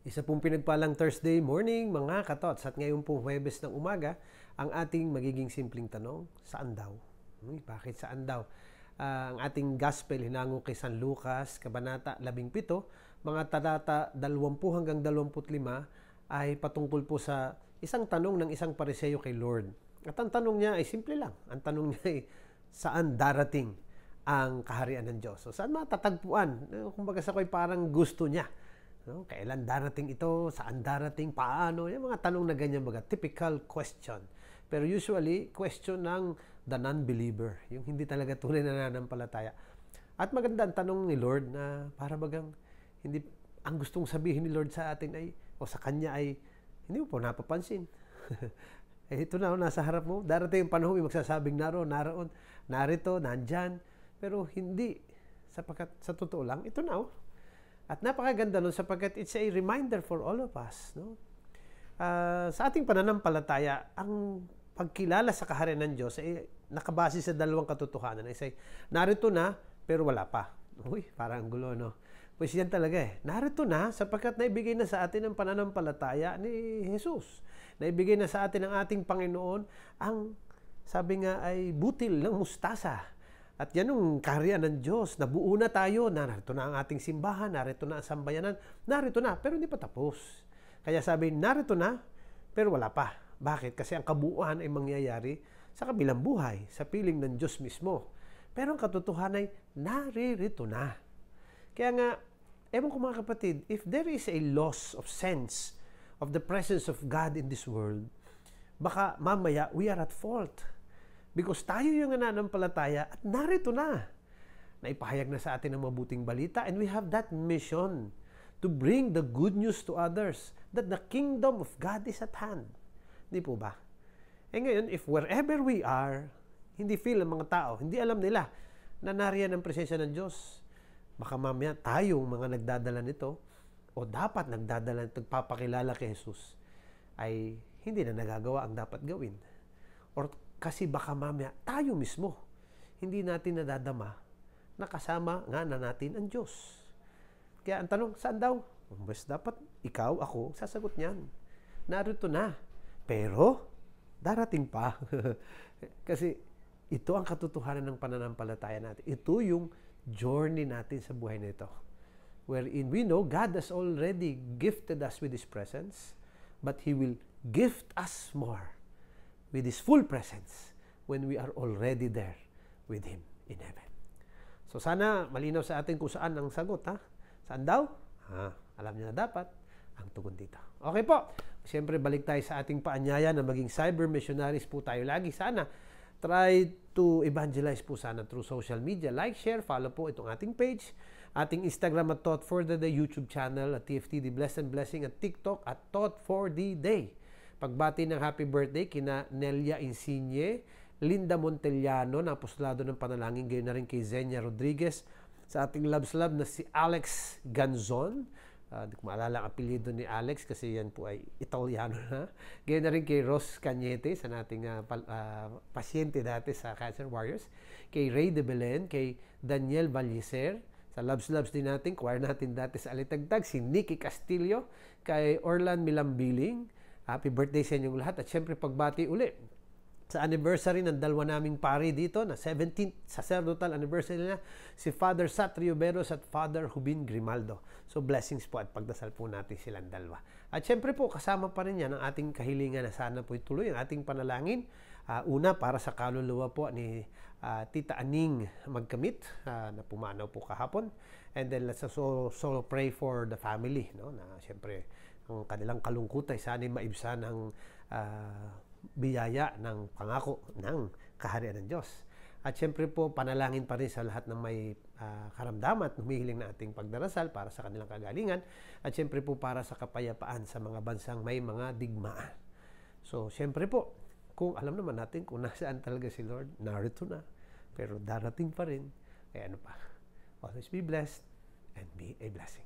Isa pong pinagpalang Thursday morning, mga katots. At ngayon po, Huwebes ng umaga, ang ating magiging simpleng tanong, saan daw? Bakit saan daw? Ang ating gospel, hinango kay San Lucas, Kabanata 17, mga talata 20 hanggang 25, ay patungkol po sa isang tanong ng isang Pariseo kay Lord. At ang tanong niya ay simple lang. Ang tanong niya ay, saan darating ang kaharian ng Diyos? So, saan matatagpuan? Kumbaga sa ko'y parang gusto niya. No? Kailan darating ito? Saan darating? Paano? Yung mga tanong na ganyan baga. Typical question. Pero usually, question ng the non-believer. Yung hindi talaga tunay na nananampalataya. At maganda ang tanong ni Lord na para bagang hindi, ang gustong sabihin ni Lord sa atin ay, o sa Kanya ay, hindi mo po napapansin. Ito na, nasa harap mo. Darating yung panahon, magsasabing naroon, narito, nandyan. Pero hindi. Sapagkat sa totoo lang, ito na. At napakaganda nun sapagkat it's a reminder for all of us. No? Sa ating pananampalataya, ang pagkilala sa kaharian ng Diyos ay nakabase sa dalawang katotohanan. Ay narito na, pero wala pa. Uy, parang gulo, no? Pues yan talaga eh. Narito na sapagkat naibigay na sa atin ang pananampalataya ni Jesus. Naibigay na sa atin ng ating Panginoon ang, sabi nga ay, butil ng mustasa. At yan ang kaharian ng Diyos. Nabuo na tayo. Narito na ang ating simbahan. Narito na ang sambayanan. Narito na, pero hindi pa tapos. Kaya sabi, narito na, pero wala pa. Bakit? Kasi ang kabuuan ay mangyayari sa kabilang buhay, sa piling ng Diyos mismo. Pero ang katotohanan ay naririto na. Kaya nga, ewan ko mga kapatid, if there is a loss of sense of the presence of God in this world, baka mamaya we are at fault. Because tayo yung nananampalataya at narito na. Naipahayag na sa atin ang mabuting balita and we have that mission to bring the good news to others that the kingdom of God is at hand. Hindi po ba? Ngayon, if wherever we are, hindi feel ng mga tao, hindi alam nila na nariyan ang presensya ng Diyos, baka mamaya tayong mga nagdadala nito o dapat nagdadala at nagpapakilala kay Jesus ay hindi na nagagawa ang dapat gawin. Or kasi baka mamaya tayo mismo hindi natin nadadama na kasama nga na natin ang Diyos. Kaya ang tanong, saan daw? Mas dapat ikaw, ako, sasagot niyan. Narito na. Pero, darating pa. Kasi ito ang katotohanan ng pananampalataya natin. Ito yung journey natin sa buhay nito. Wherein we know God has already gifted us with His presence, but He will gift us more with His full presence when we are already there with Him in heaven. So sana malinaw sa atin kung saan ang sagot. Saan daw? Alam niyo na dapat ang tugon dito. Okay po. Siyempre balik tayo sa ating paanyaya na maging cyber missionaries po tayo lagi. Sana try to evangelize po sana through social media. Like, share, follow po itong ating page. Ating Instagram at Thought for the Day, YouTube channel at TFT The Blessed and Blessing at TikTok at Thought for the Day. Pagbati ng happy birthday kina Nelia Insigne, Linda Montellano na apostolado ng panalangin, gayon na rin kay Zenia Rodriguez, sa ating Loves Love na si Alex Ganzon. Hindi ko maalala ang apelyido ni Alex kasi yan po ay Italiano na. Gayon na rin kay Ros Cañete, sa nating pasyente dati sa Cancer Warriors. Kay Ray de Belen, kay Daniel Vallicer, sa Loves din natin, choir natin dati sa Alitagtag, si Nikki Castillo, kay Orlan Milambiling. Happy birthday sa inyong lahat. At syempre pagbati uli sa anniversary ng dalawa naming pari dito na 17th sacerdotal anniversary na si Father Satrio Beros at Father Hubin Grimaldo. So blessings po at pagdasal po natin silang dalawa. At syempre po kasama pa rin yan ang ating kahilingan na sana po ituloy ang ating panalangin. Una para sa kaluluwa po ni Tita Aning Magkamit na pumanaw po kahapon. And then let's also pray for the family, no? Na syempre ang kanilang kalungkutan ay sana'y maibsan ng biyaya ng pangako ng kaharian ng Diyos. At syempre po, panalangin pa rin sa lahat ng may karamdaman at humihiling na ating pagdarasal para sa kanilang kagalingan. At syempre po para sa kapayapaan sa mga bansang may mga digmaan. So, syempre po, kung alam naman natin kung nasaan talaga si Lord, narito na. Pero darating pa rin. Kaya ano pa? Always be blessed and be a blessing.